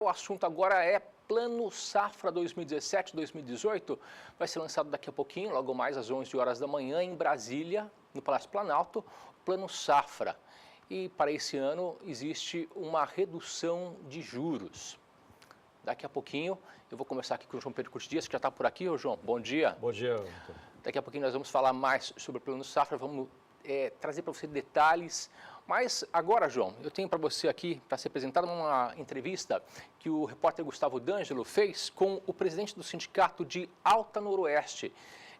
o assunto agora é Plano Safra 2017-2018. Vai ser lançado daqui a pouquinho, logo mais às 11 horas da manhã, em Brasília, no Palácio Planalto, o Plano Safra. E para esse ano existe uma redução de juros. Daqui a pouquinho eu vou conversar aqui com o João Pedro Curti Dias, que já está por aqui. Ô, João, bom dia. Bom dia, Antônio. Daqui a pouquinho nós vamos falar mais sobre o Plano Safra, vamos trazer para você detalhes. Mas agora, João, eu tenho para você aqui, para ser apresentada uma entrevista que o repórter Gustavo D'Angelo fez com o presidente do Sindicato de Alta Noroeste.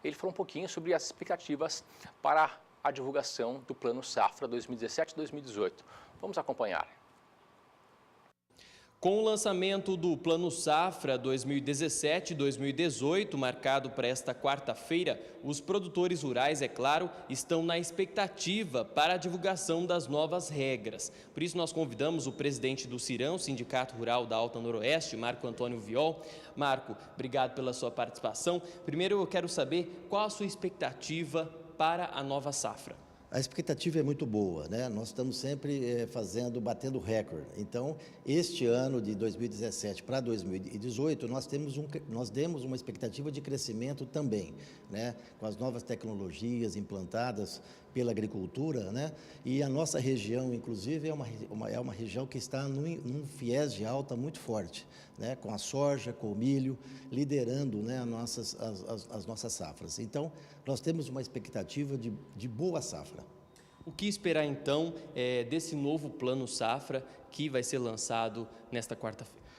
Ele falou um pouquinho sobre as expectativas para a divulgação do Plano Safra 2017-2018. Vamos acompanhar. Com o lançamento do Plano Safra 2017-2018, marcado para esta quarta-feira, os produtores rurais, é claro, estão na expectativa para a divulgação das novas regras. Por isso, nós convidamos o presidente do Cirão, Sindicato Rural da Alta Noroeste, Marco Antônio Viol. Marco, obrigado pela sua participação. Primeiro, eu quero saber qual a sua expectativa para a nova safra. A expectativa é muito boa, né? Nós estamos sempre batendo recorde. Então, este ano de 2017 para 2018, nós demos uma expectativa de crescimento também, né? Com as novas tecnologias implantadas pela agricultura, né? E a nossa região, inclusive, é uma região que está num viés de alta muito forte, né? Com a soja, com o milho, liderando, né, as nossas safras. Então, nós temos uma expectativa de boa safra. O que esperar, então, desse novo Plano Safra que vai ser lançado nesta quarta-feira?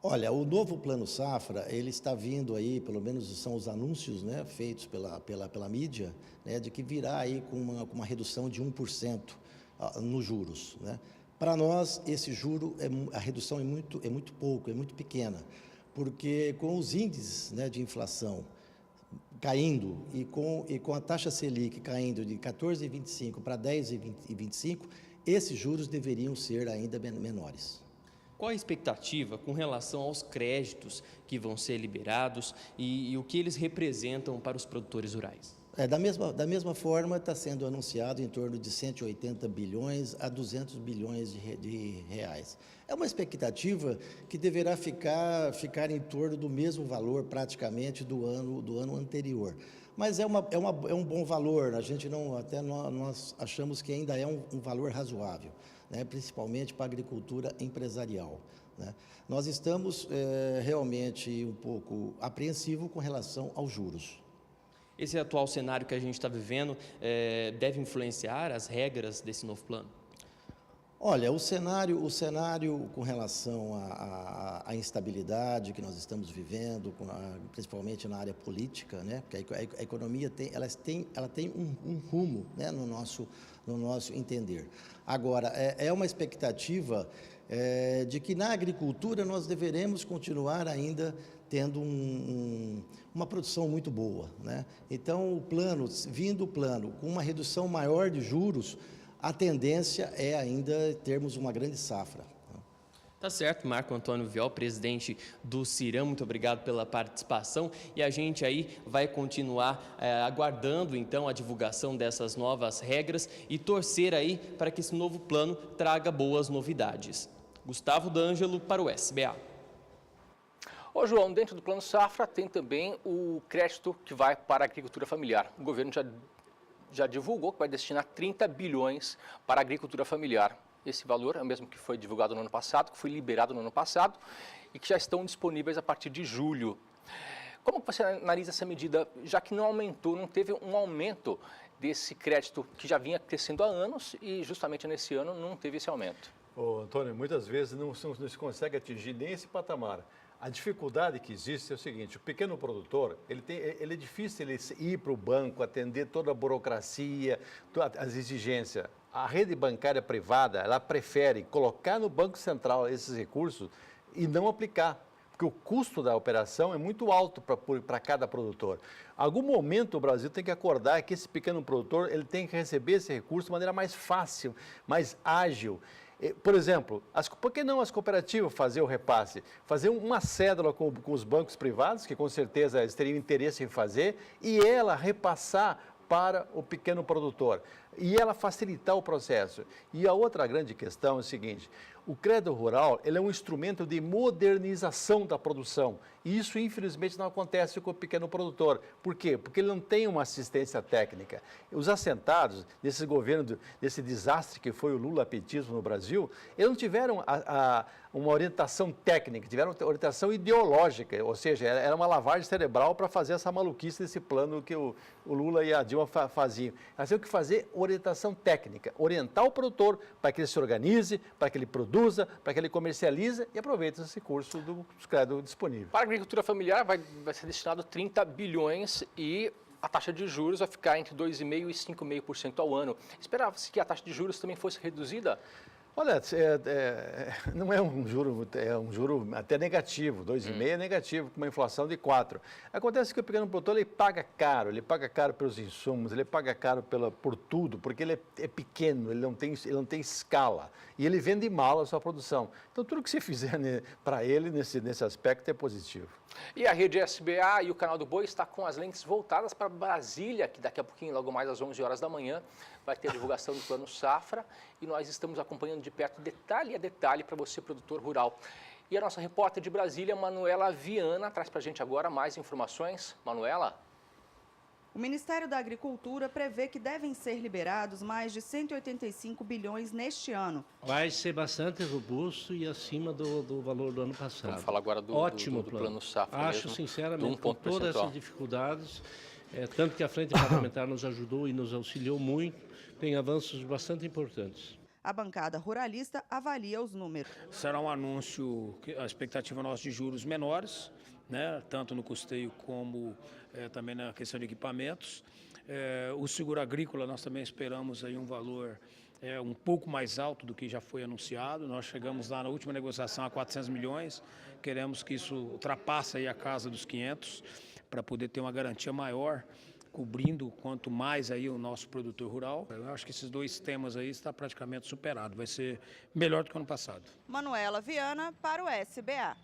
Olha, o novo Plano Safra, ele está vindo aí, pelo menos são os anúncios, né, feitos pela mídia, né, de que virá aí com uma redução de 1% nos juros, né? Para nós, esse juro, a redução é muito pouco, é muito pequena, porque com os índices, né, de inflação caindo e com a taxa Selic caindo de 14,25 para 10,25, esses juros deveriam ser ainda menores. Qual a expectativa com relação aos créditos que vão ser liberados e o que eles representam para os produtores rurais? Da mesma forma, está sendo anunciado em torno de 180 bilhões a 200 bilhões de reais. É uma expectativa que deverá ficar em torno do mesmo valor, praticamente, do ano anterior. Mas é um bom valor, nós achamos que ainda é um valor razoável, né? Principalmente para a agricultura empresarial, né? Nós estamos realmente um pouco apreensivos com relação aos juros. Esse atual cenário que a gente está vivendo deve influenciar as regras desse novo plano? Olha, o cenário com relação à instabilidade que nós estamos vivendo, principalmente na área política, né? Porque a economia tem um rumo, né, no nosso entender. Agora, é uma expectativa de que na agricultura nós deveremos continuar ainda tendo uma produção muito boa, né? Então, vindo o plano com uma redução maior de juros, a tendência é ainda termos uma grande safra. Tá certo, Marco Antônio Viol, presidente do Cirão, muito obrigado pela participação e a gente aí vai continuar aguardando então a divulgação dessas novas regras e torcer aí para que esse novo plano traga boas novidades. Gustavo D'Angelo para o SBA. Ô, João, dentro do Plano Safra tem também o crédito que vai para a agricultura familiar. O governo já divulgou que vai destinar 30 bilhões para a agricultura familiar. Esse valor é o mesmo que foi divulgado no ano passado, que foi liberado no ano passado e que já estão disponíveis a partir de julho. Como você analisa essa medida, já que não aumentou, não teve um aumento desse crédito que já vinha crescendo há anos e justamente nesse ano não teve esse aumento? Ô, Antônio, muitas vezes não se consegue atingir nem esse patamar. A dificuldade que existe é o seguinte: o pequeno produtor, ele é difícil ele ir para o banco, atender toda a burocracia, as exigências. A rede bancária privada, ela prefere colocar no Banco Central esses recursos e não aplicar, porque o custo da operação é muito alto para cada produtor. Em algum momento o Brasil tem que acordar que esse pequeno produtor ele tem que receber esse recurso de maneira mais fácil, mais ágil. Por exemplo, por que não as cooperativas fazer o repasse? Fazer uma cédula com os bancos privados, que com certeza eles teriam interesse em fazer, e ela repassar para o pequeno produtor. E ela facilitar o processo. E a outra grande questão é o seguinte: O crédito rural ele é um instrumento de modernização da produção. E isso, infelizmente, não acontece com o pequeno produtor. Por quê? Porque ele não tem uma assistência técnica. Os assentados desse governo, desse desastre que foi o lulapetismo no Brasil, eles não tiveram uma orientação técnica, tiveram uma orientação ideológica, ou seja, era uma lavagem cerebral para fazer essa maluquice desse plano que o Lula e a Dilma faziam. Elas tinham que fazer orientação técnica, orientar o produtor para que ele se organize, para que ele produza, para que ele comercialize e aproveite esse recurso dos créditos disponíveis. Para a agricultura familiar vai ser destinado 30 bilhões e a taxa de juros vai ficar entre 2,5% e 5,5% ao ano. Esperava-se que a taxa de juros também fosse reduzida? Olha, não é um juro até negativo, 2,5% é negativo, com uma inflação de 4%. Acontece que o pequeno produtor ele paga caro pelos insumos, ele paga caro por tudo, porque ele é pequeno, ele não tem escala e ele vende mal a sua produção. Então, tudo que você fizer para ele nesse aspecto é positivo. E a rede SBA e o Canal do Boi está com as lentes voltadas para Brasília, que daqui a pouquinho, logo mais às 11 horas da manhã, vai ter a divulgação do Plano Safra e nós estamos acompanhando de perto, detalhe a detalhe, para você, produtor rural. E a nossa repórter de Brasília, Manuela Viana, traz para a gente agora mais informações. Manuela? O Ministério da Agricultura prevê que devem ser liberados mais de 185 bilhões neste ano. Vai ser bastante robusto e acima do valor do ano passado. Vamos falar agora do Plano Safra. Acho, mesmo, sinceramente, com todas essas dificuldades, tanto que a Frente Parlamentar nos ajudou e nos auxiliou muito, tem avanços bastante importantes. A bancada ruralista avalia os números. Será um anúncio, a expectativa nossa de juros menores, né, tanto no custeio como também na questão de equipamentos. O seguro agrícola, nós também esperamos aí um valor um pouco mais alto do que já foi anunciado. Nós chegamos lá na última negociação a 400 milhões, queremos que isso ultrapasse aí a casa dos 500, para poder ter uma garantia maior, cobrindo quanto mais aí o nosso produtor rural. Eu acho que esses dois temas aí está praticamente superado, vai ser melhor do que o ano passado. Manuela Viana para o SBA.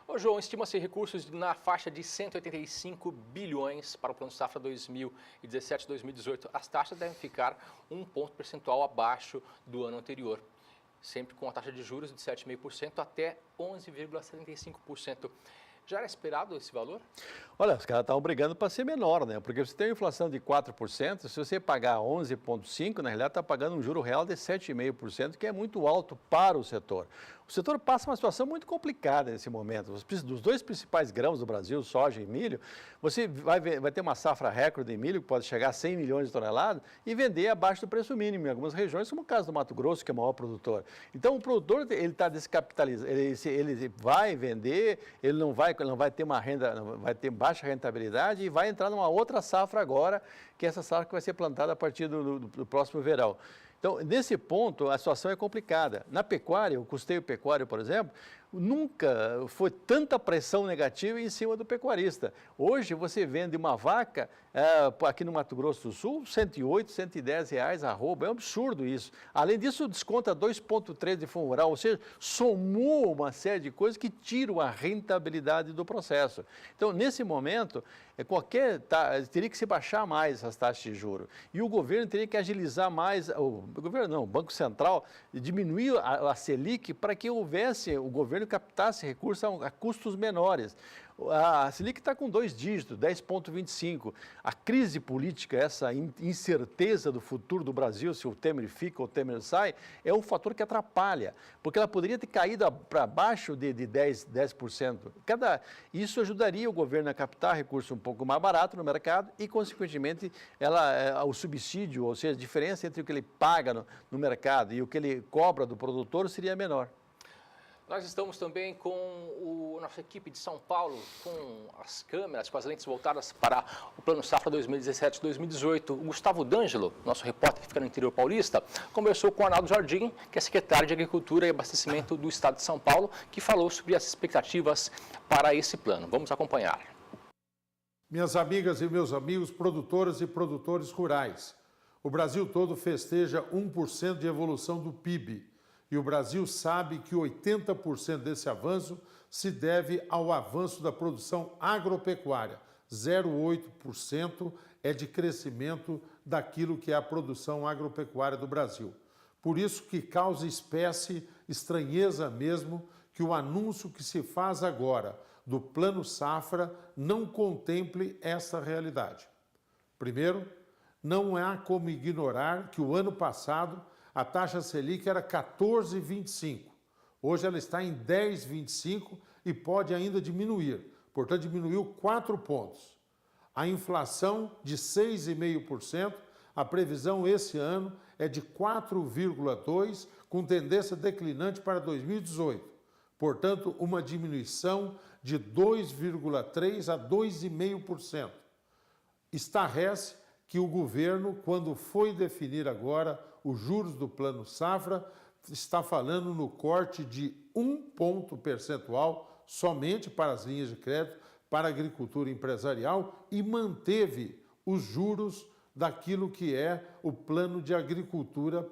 Ô João, estima-se recursos na faixa de 185 bilhões para o Plano Safra 2017-2018. As taxas devem ficar 1 ponto percentual abaixo do ano anterior, sempre com a taxa de juros de 7,5% até 11,75%. Já era esperado esse valor? Olha, os caras estavam brigando para ser menor, né? Porque você tem uma inflação de 4%, se você pagar 11,5%, na realidade está pagando um juro real de 7,5%, que é muito alto para o setor. O setor passa uma situação muito complicada nesse momento. Dos dois principais grãos do Brasil, soja e milho, você vai ter uma safra recorde de milho, que pode chegar a 100 milhões de toneladas, e vender abaixo do preço mínimo em algumas regiões, como o caso do Mato Grosso, que é o maior produtor. Então, o produtor ele está descapitalizado, ele vai vender, ele não vai ter uma renda, vai ter baixa rentabilidade e vai entrar numa outra safra agora, que é essa safra que vai ser plantada a partir do próximo verão. Então, nesse ponto, a situação é complicada. Na pecuária, o custeio pecuário, por exemplo, nunca foi tanta pressão negativa em cima do pecuarista. Hoje, você vende uma vaca, aqui no Mato Grosso do Sul, R$108, R$110 arroba, é um absurdo isso. Além disso, desconta 2,3 de fundo rural, ou seja, somou uma série de coisas que tiram a rentabilidade do processo. Então, nesse momento, teria que se baixar mais essas taxas de juros. E o governo teria que agilizar mais, o Banco Central, diminuir a Selic para que o governo captasse recursos a custos menores. A Selic está com 2 dígitos, 10,25. A crise política, essa incerteza do futuro do Brasil, se o Temer fica ou o Temer sai, é um fator que atrapalha, porque ela poderia ter caído para baixo de 10%. Isso ajudaria o governo a captar recursos um pouco mais barato no mercado e, consequentemente, o subsídio, ou seja, a diferença entre o que ele paga no mercado e o que ele cobra do produtor seria menor. Nós estamos também com a nossa equipe de São Paulo, com as câmeras, com as lentes voltadas para o Plano Safra 2017-2018. O Gustavo D'Angelo, nosso repórter que fica no interior paulista, conversou com o Arnaldo Jardim, que é secretário de Agricultura e Abastecimento do Estado de São Paulo, que falou sobre as expectativas para esse plano. Vamos acompanhar. Minhas amigas e meus amigos, produtoras e produtores rurais, o Brasil todo festeja 1% de evolução do PIB. E o Brasil sabe que 80% desse avanço se deve ao avanço da produção agropecuária. 0,8% é de crescimento daquilo que é a produção agropecuária do Brasil. Por isso que causa espécie estranheza mesmo que o anúncio que se faz agora do Plano Safra não contemple essa realidade. Primeiro, não há como ignorar que o ano passado a taxa Selic era 14,25. Hoje ela está em 10,25 e pode ainda diminuir. Portanto, diminuiu 4 pontos. A inflação de 6,5%, a previsão esse ano é de 4,2%, com tendência declinante para 2018. Portanto, uma diminuição de 2,3% a 2,5%. Estarrece que o governo, quando foi definir agora os juros do Plano Safra, está falando no corte de 1 ponto percentual somente para as linhas de crédito, para a agricultura empresarial e manteve os juros daquilo que é o plano de agricultura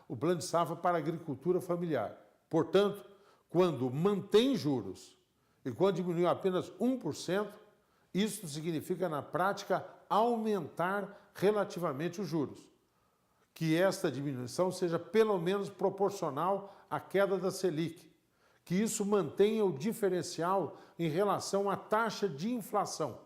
o plano de safra para a agricultura familiar. Portanto, quando mantém juros e quando diminui apenas 1%, isso significa, na prática, aumentar relativamente os juros. Que esta diminuição seja pelo menos proporcional à queda da Selic. Que isso mantenha o diferencial em relação à taxa de inflação,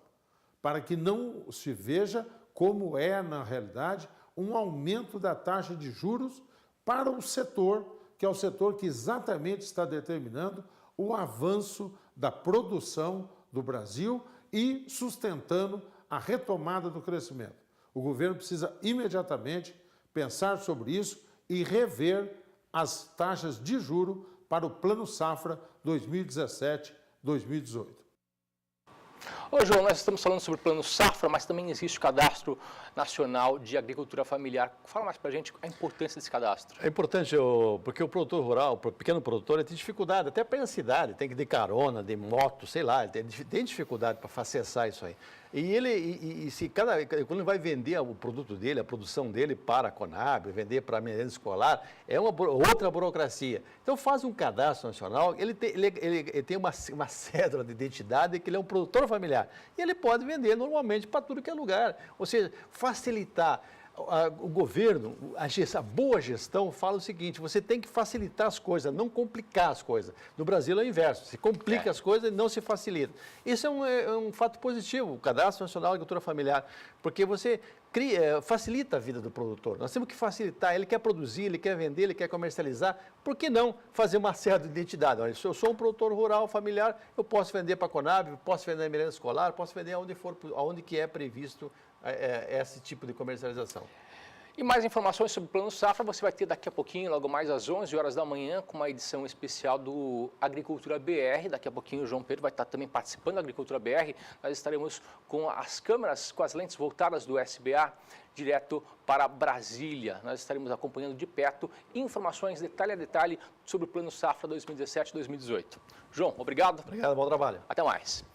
para que não se veja como é, na realidade, um aumento da taxa de juros para o setor, que é o setor que exatamente está determinando o avanço da produção do Brasil e sustentando a retomada do crescimento. O governo precisa imediatamente pensar sobre isso e rever as taxas de juro para o Plano Safra 2017-2018. Ô, João, nós estamos falando sobre o Plano Safra, mas também existe o Cadastro Nacional de Agricultura Familiar. Fala mais para a gente a importância desse cadastro. É importante, porque o produtor rural, o pequeno produtor, ele tem dificuldade, até para ir na cidade, tem que ir de carona, de moto, sei lá, ele tem dificuldade para acessar isso aí. E quando ele vai vender o produto dele, a produção dele para a Conab, vender para a merenda escolar, é uma outra burocracia. Então faz um cadastro nacional, ele tem uma cédula de identidade que ele é um produtor familiar. E ele pode vender normalmente para tudo que é lugar. Ou seja, facilitar. O governo, a boa gestão fala o seguinte: você tem que facilitar as coisas, não complicar as coisas. No Brasil é o inverso, se complica as coisas e não se facilita. Isso é um fato positivo, o Cadastro Nacional de Agricultura Familiar, porque você facilita a vida do produtor. Nós temos que facilitar, ele quer produzir, ele quer vender, ele quer comercializar, por que não fazer uma certa identidade? Olha, se eu sou um produtor rural familiar, eu posso vender para a Conab, posso vender na merenda escolar, posso vender aonde que é previsto esse tipo de comercialização. E mais informações sobre o Plano Safra você vai ter daqui a pouquinho, logo mais às 11 horas da manhã, com uma edição especial do Agricultura BR. Daqui a pouquinho o João Pedro vai estar também participando da Agricultura BR. Nós estaremos com as câmeras, com as lentes voltadas do SBA, direto para Brasília. Nós estaremos acompanhando de perto informações detalhe a detalhe sobre o Plano Safra 2017-2018. João, obrigado. Obrigado, bom trabalho. Até mais.